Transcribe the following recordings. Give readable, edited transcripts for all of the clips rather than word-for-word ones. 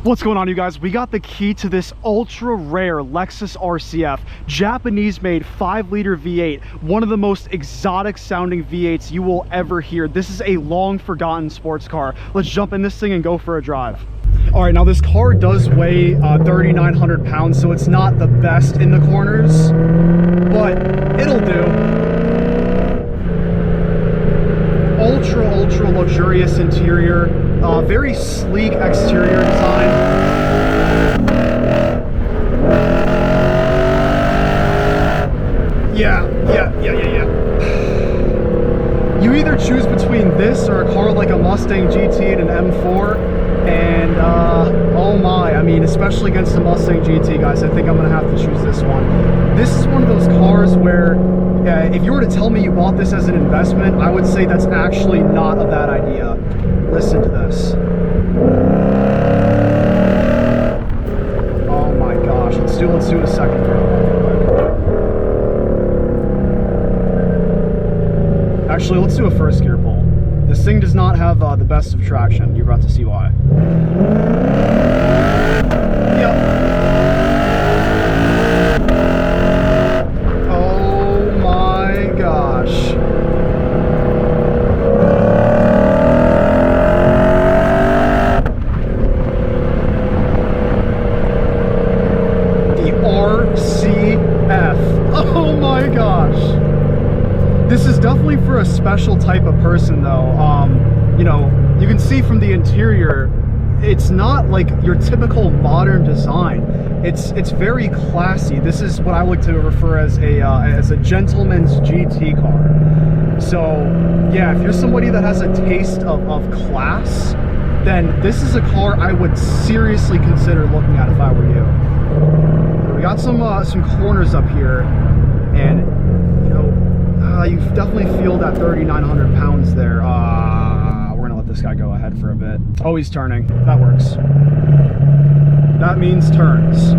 What's going on, you guys? We got the key to this ultra rare Lexus RCF, Japanese made 5-liter V8, one of the most exotic sounding V8s you will ever hear. This is a long forgotten sports car. Let's jump in this thing and go for a drive. All right, now this car does weigh 3,900 pounds, so it's not the best in the corners, but it'll do. Ultra luxurious interior, very sleek exterior design. Yeah. You either choose between this or a car like a Mustang GT and an M4, and oh my, I mean, especially against the Mustang GT, guys, I think I'm gonna have to choose this one. This is one of those cars where if you were to tell me you bought this as an investment, I would say that's actually not a bad idea. Listen to this. Oh my gosh, let's do a second row. Actually, let's do a first gear pull. This thing does not have the best of traction. You're about to see why. Yep. Oh my gosh. The RCF. Oh my gosh. This is definitely for a special type of person, though. You know, you can see from the interior, it's not like your typical modern design. It's very classy. This is what I like to refer as a gentleman's GT car. So yeah, if you're somebody that has a taste of class, then this is a car I would seriously consider looking at if I were you. We got some corners up here, and you know, you definitely feel that 3,900 pounds there. We're gonna let this guy go ahead for a bit. Oh, he's turning. That works. That means turns.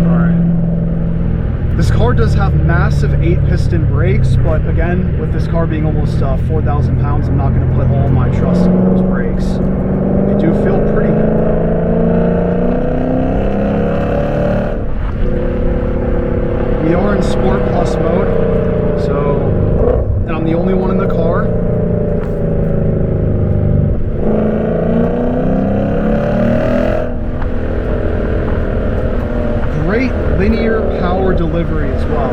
All right. This car does have massive 8-piston brakes, but again, with this car being almost 4,000 pounds, I'm not gonna put all my trust in those brakes. They do feel pretty good. We are in Sport Plus mode, and I'm the only one in the car. Great linear power delivery as well.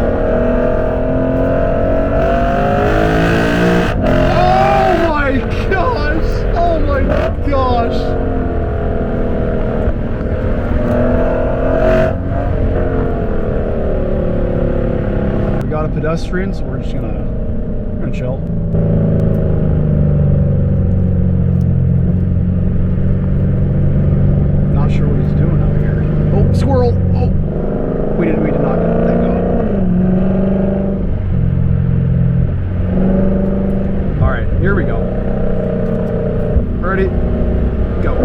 Oh my gosh! Oh my gosh! Got a pedestrian, so we're just gonna chill. Not sure what he's doing out here. Oh, squirrel! Oh, we did not get it, thank God. All right, here we go. Ready? Go.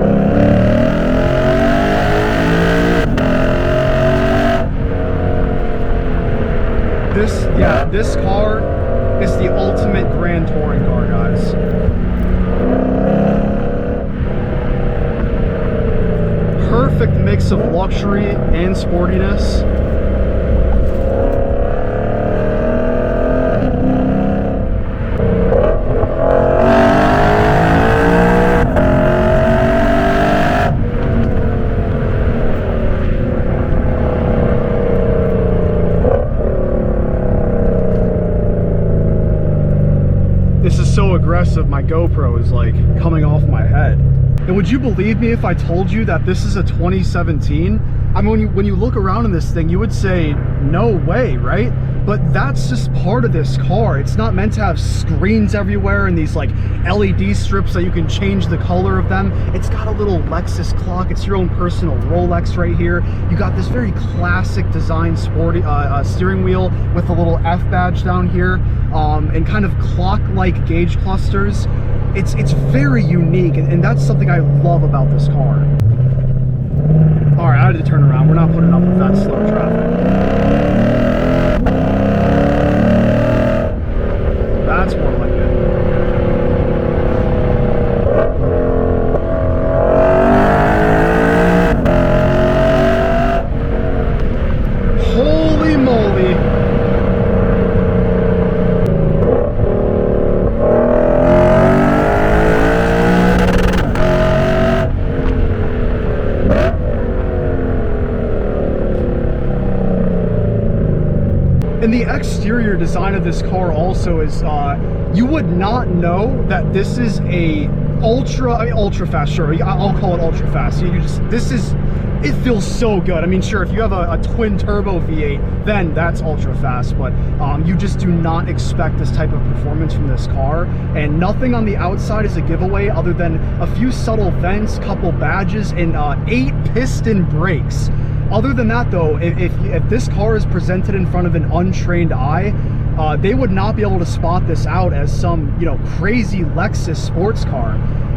This car is the ultimate grand touring car, guys. Perfect mix of luxury and sportiness. This is so aggressive, my GoPro is like coming off my head. And would you believe me if I told you that this is a 2017? I mean, when you look around in this thing, you would say, no way, right? But that's just part of this car. It's not meant to have screens everywhere and these like LED strips that you can change the color of them. It's got a little Lexus clock. It's your own personal Rolex right here. You got this very classic design sporty steering wheel with a little F badge down here, and kind of clock-like gauge clusters. It's very unique, and that's something I love about this car. All right, I had to turn around. We're not putting up with that slow traffic. That's more like it. And the exterior design of this car also is, you would not know that this is a ultra fast, sure, I'll call it ultra fast. It feels so good. I mean, sure, if you have a twin turbo V8, then that's ultra fast, but you just do not expect this type of performance from this car. And nothing on the outside is a giveaway other than a few subtle vents, couple badges, and 8 piston brakes. Other than that though, if this car is presented in front of an untrained eye, they would not be able to spot this out as some, you know, crazy Lexus sports car,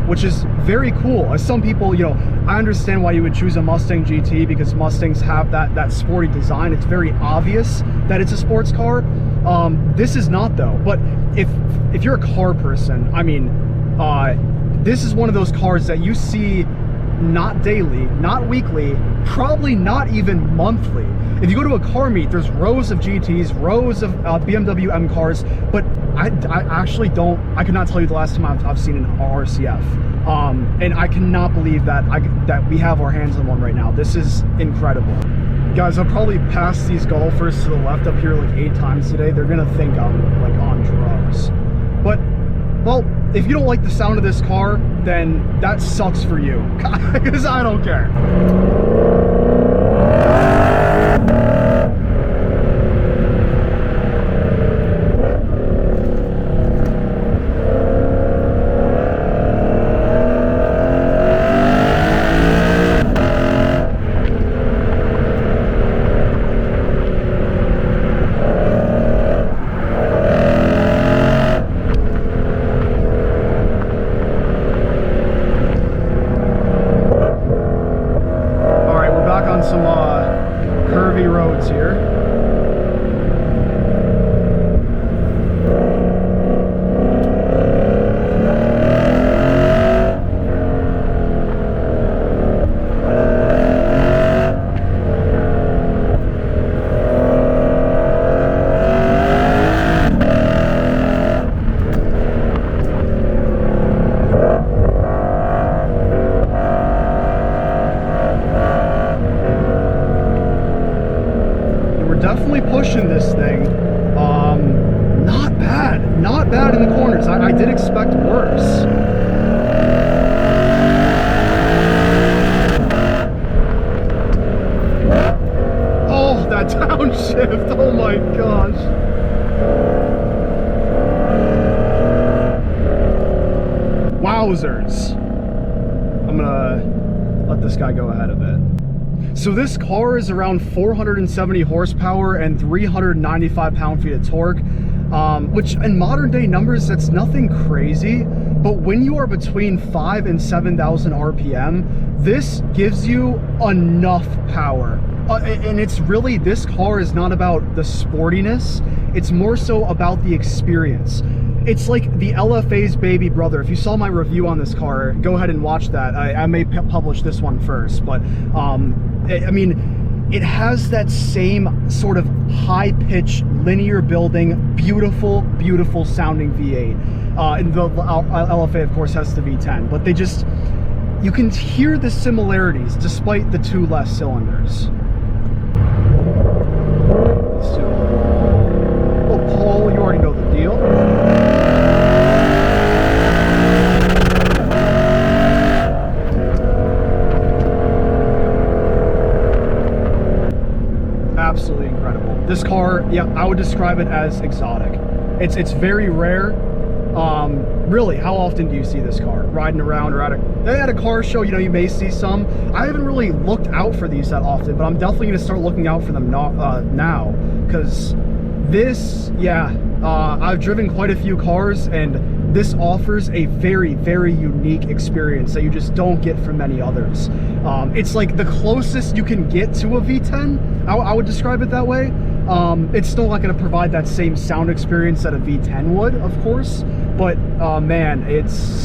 which is very cool. As some people, you know, I understand why you would choose a Mustang GT because Mustangs have that sporty design. It's very obvious that it's a sports car. This is not though. But if you're a car person, I mean, this is one of those cars that you see not daily, not weekly, probably not even monthly. If you go to a car meet, there's rows of GTs, rows of BMW M cars, but I actually don't, I could not tell you the last time I've seen an RCF. And I cannot believe that we have our hands on one right now. This is incredible. Guys, I've probably passed these golfers to the left up here like 8 times today. They're gonna think I'm like on drugs. But, well, if you don't like the sound of this car, then that sucks for you, because I don't care. Some curvy roads here. Definitely pushing this thing. Not bad in the corners. I did expect worse. Oh, that downshift, oh my gosh. Wowzers. I'm gonna let this guy go ahead of it. So this car is around 470 horsepower and 395 pound-feet of torque, which in modern day numbers, that's nothing crazy. But when you are between 5,000 and 7,000 RPM, this gives you enough power. And it's really, this car is not about the sportiness, it's more so about the experience. It's like the LFA's baby brother. If you saw my review on this car, go ahead and watch that. I may publish this one first, but I mean, it has that same sort of high-pitched, linear building, beautiful sounding V8. And the LFA, of course, has the V10, but they just, you can hear the similarities despite the 2 less cylinders. Let's do it. Oh, Paul, you already know the deal. Absolutely incredible. This car, yeah, I would describe it as exotic. It's very rare. Really, how often do you see this car riding around or at a car show? You know, you may see some. I haven't really looked out for these that often, but I'm definitely going to start looking out for them now, because this, yeah, I've driven quite a few cars, and this offers a very unique experience that you just don't get from many others. It's like the closest you can get to a V10, I would describe it that way. It's still not going to provide that same sound experience that a V10 would, of course, but man, it's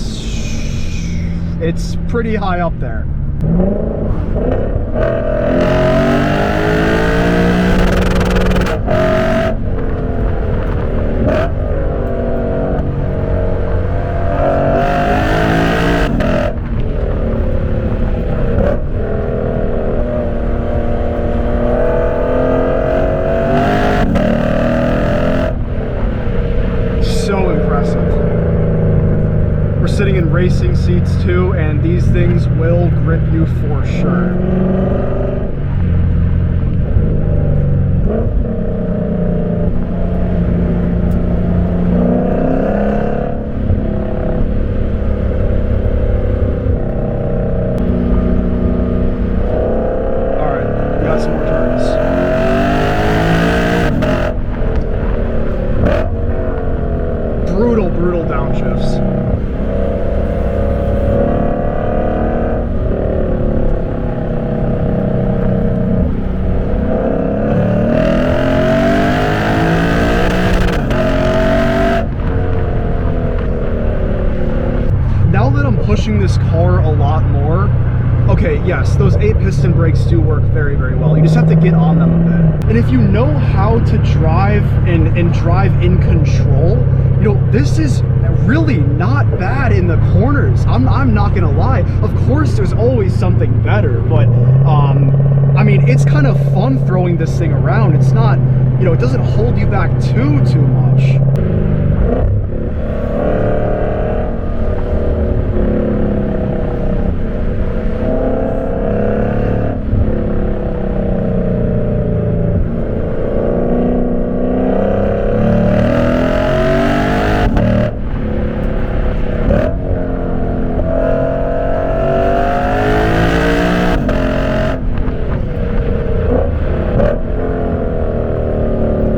pretty high up there. grip you for sure. Some more turns. Brutal downshifts. Now that I'm pushing this car a lot more, okay, yes, those 8-piston brakes do work very, very well. You just have to get on them a bit. And if you know how to drive and drive in control, you know, this is really not bad in the corners. I'm not gonna lie. Of course, there's always something better, but I mean, it's kind of fun throwing this thing around. It's not, you know, it doesn't hold you back too much.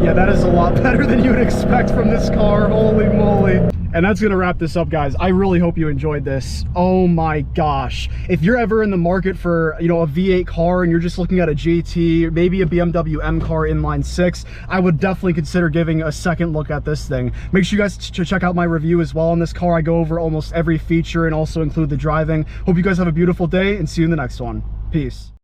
Yeah, that is a lot better than you would expect from this car. Holy moly. And that's gonna wrap this up, guys. I really hope you enjoyed this. Oh my gosh. If you're ever in the market for, you know, a V8 car and you're just looking at a GT, maybe a BMW M car inline 6, I would definitely consider giving a second look at this thing. Make sure you guys check out my review as well on this car. I go over almost every feature and also include the driving. Hope you guys have a beautiful day and see you in the next one. Peace.